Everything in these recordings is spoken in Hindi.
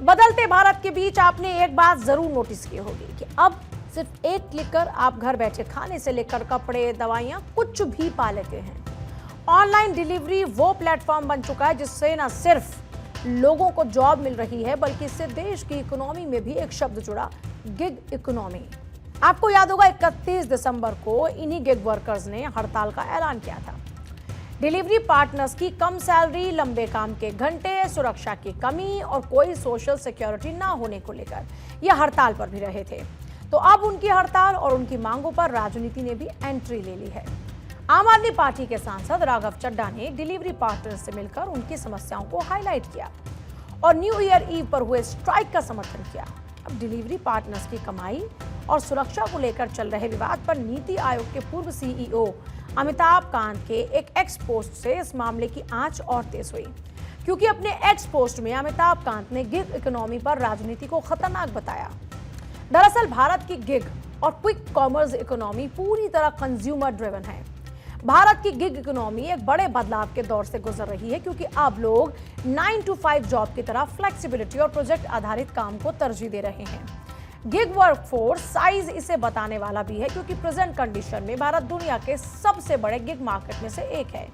बदलते भारत के बीच आपने एक बात जरूर नोटिस की होगी कि अब सिर्फ एक क्लिक कर आप घर बैठे खाने से लेकर कपड़े, दवाइयां कुछ भी पा लेते हैं। ऑनलाइन डिलीवरी वो प्लेटफॉर्म बन चुका है जिससे न सिर्फ लोगों को जॉब मिल रही है बल्कि इससे देश की इकोनॉमी में भी एक शब्द जुड़ा, गिग इकोनॉमी। आपको याद होगा 31 दिसंबर को इन्हीं गिग वर्कर्स ने हड़ताल का ऐलान किया था। डिलीवरी पार्टनर्स की कम सैलरी, लंबे काम के घंटे, सुरक्षा की कमी और कोई सोशल सिक्योरिटी ना होने को लेकर यह हड़ताल पर भी रहे थे। तो अब उनकी हड़ताल और उनकी मांगों पर राजनीति ने भी एंट्री ले ली है। आम आदमी पार्टी के सांसद राघव चड्ढा ने डिलीवरी पार्टनर्स से मिलकर उनकी समस्याओं को हाईलाइट किया और न्यू ईयर ईव पर हुए स्ट्राइक का समर्थन किया। अब डिलीवरी पार्टनर्स की कमाई और सुरक्षा को लेकर चल रहे विवाद पर नीति आयोग के पूर्व सीईओ अमिताभ कांत के एक एक्स पोस्ट से इस मामले की आंच और तेज हुई, क्योंकि अपने एक्स पोस्ट में अमिताभ कांत ने गिग इकोनॉमी पर राजनीति को खतरनाक बताया। दरअसल भारत की गिग और क्विक कॉमर्स इकोनॉमी पूरी तरह कंज्यूमर ड्रिवन है। भारत की गिग इकोनॉमी एक बड़े बदलाव के दौर से गुजर रही है, क्योंकि अब लोग 9 to 5 जॉब की तरह फ्लेक्सिबिलिटी और प्रोजेक्ट आधारित काम को तरजीह दे रहे हैं। गिग वर्कफोर्स साइज इसे बताने वाला भी है, क्योंकि प्रेजेंट कंडीशन में भारत दुनिया के सबसे बड़े गिग मार्केट में से एक है।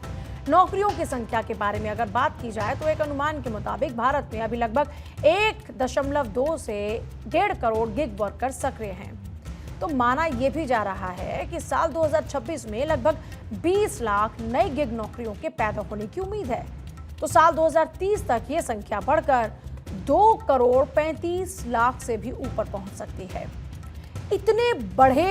नौकरियों की संख्या के बारे में अगर बात की जाए तो एक अनुमान के मुताबिक भारत में अभी लगभग 1.2 से 1.5 करोड़ गिग वर्कर सक्रिय हैं। तो माना यह भी जा रहा है कि साल 2026 में लगभग 20 लाख नई गिग नौकरियों के पैदा होने की उम्मीद है। तो साल 2030 तक यह संख्या बढ़कर 2 करोड़ 35 लाख से भी ऊपर पहुंच सकती है। इतने बढ़े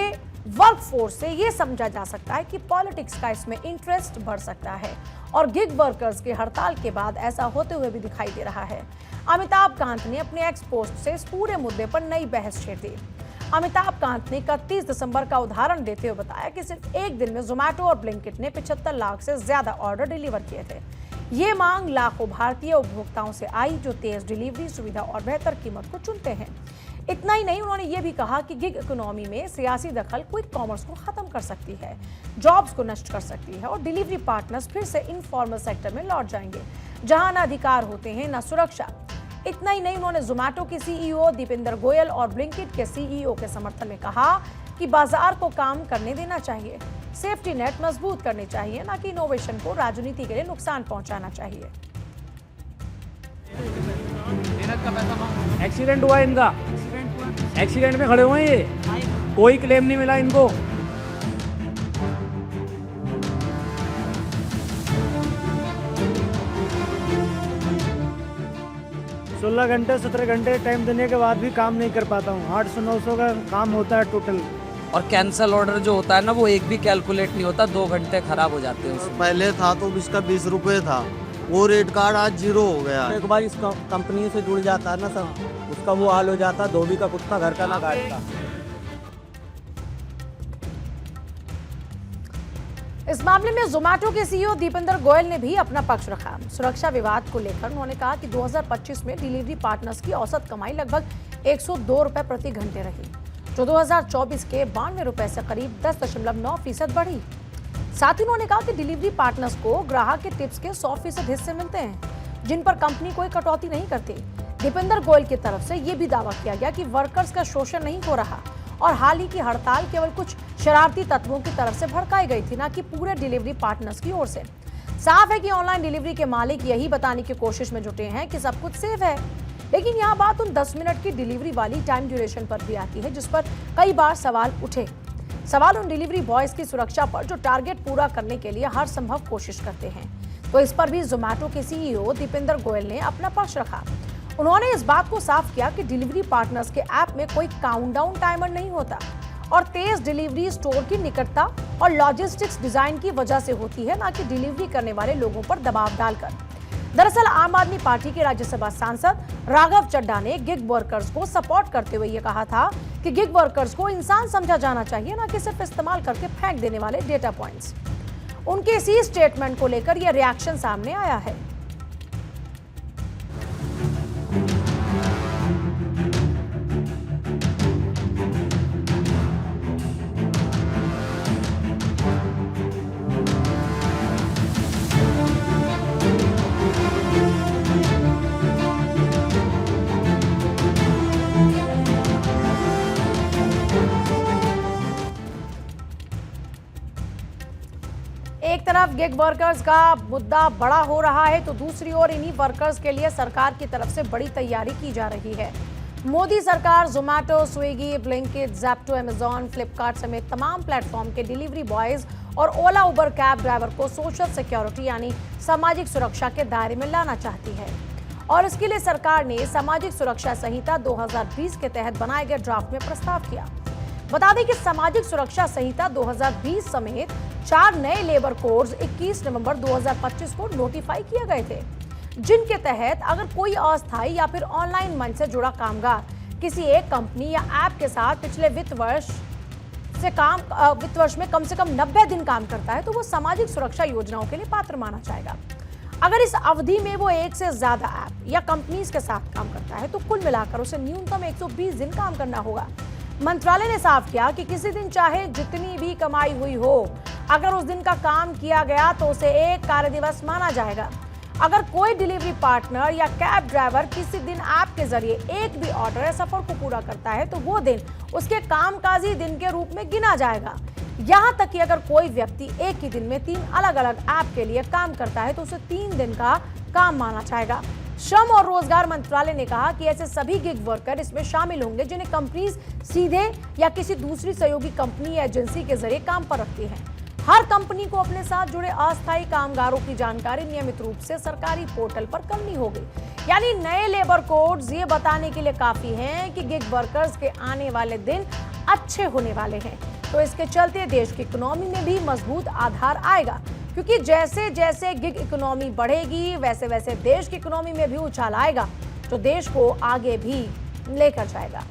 वर्कफोर्स से यह समझा जा सकता है कि पॉलिटिक्स का इसमें इंटरेस्ट बढ़ सकता है और गिग वर्कर्स की हड़ताल के बाद ऐसा होते हुए भी दिखाई दे रहा है। अमिताभ कांत ने अपने एक्स पोस्ट से इस पूरे मुद्दे पर नई बहस छेड़ दी। अमिताभ कांत ने 31 दिसंबर का उदाहरण देते हुए बताया कि सिर्फ एक दिन में जोमैटो और ब्लिंकिट ने 75 लाख से ज्यादा ऑर्डर डिलीवर किए थे। ये मांग लाखों भारतीय उपभोक्ताओं से आई जो तेज डिलीवरी सुविधा और बेहतर कीमत को चुनते हैं। इतना ही नहीं, उन्होंने ये भी कहा कि गिग इकोनॉमी में सियासी दखल क्विक कॉमर्स को खत्म कर सकती है, जॉब्स को नष्ट कर सकती है और डिलीवरी पार्टनर्स फिर से इनफॉर्मल सेक्टर में लौट जाएंगे, जहां न अधिकार होते हैं न सुरक्षा। इतना ही नहीं, उन्होंने जोमैटो के सीईओ दीपेंद्र गोयल और ब्लिंकिट के सीईओ के समर्थन में कहा कि बाजार को काम करने देना चाहिए, सेफ्टी नेट मजबूत करने चाहिए, न कि इनोवेशन को राजनीति के लिए नुकसान पहुंचाना चाहिए। एक्सीडेंट हुआ इनका, एक्सीडेंट में खड़े हुए ये, कोई क्लेम नहीं मिला इनको। 16 घंटे 17 घंटे टाइम देने के बाद भी काम नहीं कर पाता हूँ। 800-900 का काम होता है टोटल। और कैंसल ऑर्डर जो होता है ना, वो एक भी कैलकुलेट नहीं होता, 2 घंटे खराब हो जाते हैं उसमें। पहले था तो इसका 20 रुपये था, वो रेट कार्ड आज 0 हो गया। एक बार इस कंपनी से जुड़ जाता है ना सर, उसका वो हाल हो जाता, धोबी का कुत्ता घर का ना काटता। इस मामले में जोमैटो के सीईओ दीपेंद्र गोयल ने भी अपना पक्ष रखा। सुरक्षा विवाद को लेकर उन्होंने कहा कि 2025 में डिलीवरी पार्टनर्स की औसत कमाई लगभग 102 रुपए प्रति घंटे रही, जो 2024 के 92 रुपए से करीब 10.9% बढ़ी। साथ ही उन्होंने कहा कि डिलीवरी पार्टनर्स को ग्राहक के टिप्स के 100% हिस्से मिलते हैं, जिन पर कंपनी कोई कटौती नहीं करती। दीपेंद्र गोयल की तरफ से यह भी दावा किया गया कि वर्कर्स का शोषण नहीं हो रहा और हाल ही की हड़ताल केवल कुछ शरारती तत्वों की तरफ से भड़काई गई थी, न कि पूरे डिलीवरी पार्टनर्स की ओर से। साफ है कि ऑनलाइन डिलीवरी के मालिक यही बताने की कोशिश में जुटे हैं कि सब कुछ सेफ है, लेकिन यहाँ बात उन 10 मिनट की डिलीवरी वाली टाइम ड्यूरेशन पर भी आती है, जिस पर कई बार सवाल उठे। सवाल उन डिलीवरी बॉयज की सुरक्षा पर जो टारगेट पूरा करने के लिए हर संभव कोशिश करते हैं। तो इस पर भी जोमैटो के सीईओ दीपेंद्र गोयल ने अपना पक्ष रखा। उन्होंने इस बात को साफ किया कि डिलीवरी पार्टनर्स के ऐप में कोई काउंटडाउन टाइमर नहीं होता और तेज डिलीवरी स्टोर की निकटता और लॉजिस्टिक्स डिजाइन की वजह से होती है, ना कि डिलीवरी करने वाले लोगों पर दबाव डालकर। दरअसल आम आदमी पार्टी के राज्यसभा सांसद राघव चड्ढा ने गिग वर्कर्स को सपोर्ट करते हुए ये कहा था कि गिग वर्कर्स को इंसान समझा जाना चाहिए, ना कि सिर्फ इस्तेमाल करके फेंक देने वाले डेटा पॉइंट्स। उनके इसी स्टेटमेंट को लेकर यह रिएक्शन सामने आया है। तरफ गिग वर्कर्स का मुद्दा बड़ा हो रहा है तो दूसरी ओर इन्हीं वर्कर्स के लिए सरकार की तरफ से बड़ी तैयारी की जा रही है। मोदी सरकार Zomato, Swiggy, Blinkit, Zepto, Amazon, Flipkart समेत तमाम प्लेटफॉर्म के डिलीवरी बॉयज और ओला उबर कैब ड्राइवर को सोशल सिक्योरिटी यानी सामाजिक सुरक्षा के दायरे में लाना चाहती है और इसके लिए सरकार ने सामाजिक सुरक्षा संहिता 2020 के तहत बनाए गए ड्राफ्ट में प्रस्ताव किया। बता दें कि सामाजिक सुरक्षा संहिता 2020 समेत 4 नए लेबर कोड्स 21 नवंबर 2025 को नोटिफाई किए गए थे, जिनके तहत अगर कोई अस्थायी या फिर ऑनलाइन मंच से जुड़ा कामगार किसी एक कंपनी या ऐप के साथ पिछले वित्त वर्ष में कम से कम 90 दिन काम करता है तो वो सामाजिक सुरक्षा योजनाओं के लिए पात्र माना जाएगा। अगर इस अवधि में वो एक से ज्यादा ऐप या कंपनीज के साथ काम करता है तो कुल मिलाकर उसे न्यूनतम 120 दिन काम करना होगा। मंत्रालय ने साफ किया कि किसी दिन चाहे जितनी भी कमाई हुई हो, अगर उस दिन का काम किया गया तो उसे एक कार्य दिवस माना जाएगा। अगर कोई डिलीवरी पार्टनर या कैब ड्राइवर किसी दिन ऐप के जरिए एक भी ऑर्डर या सफर को पूरा करता है तो वो दिन उसके कामकाजी दिन के रूप में गिना जाएगा। यहाँ तक कि अगर कोई व्यक्ति एक ही दिन में 3 अलग अलग ऐप के लिए काम करता है तो उसे 3 दिन का काम माना जाएगा। श्रम और रोजगार मंत्रालय ने कहा कि ऐसे सभी गिग वर्कर इसमें शामिल होंगे जिन्हें कंपनीज सीधे या किसी दूसरी सहयोगी कंपनी या एजेंसी के जरिए काम पर रखती है। हर कंपनी को अपने साथ जुड़े अस्थायी कामगारों की जानकारी नियमित रूप से सरकारी पोर्टल पर करनी होगी। यानी नए लेबर कोड्स ये बताने के लिए काफी हैं कि गिग वर्कर्स के आने वाले दिन अच्छे होने वाले हैं। तो इसके चलते देश की इकोनॉमी में भी मजबूत आधार आएगा, क्योंकि जैसे जैसे गिग इकोनॉमी बढ़ेगी वैसे वैसे देश की इकोनॉमी में भी उछाल आएगा जो देश को आगे भी लेकर जाएगा।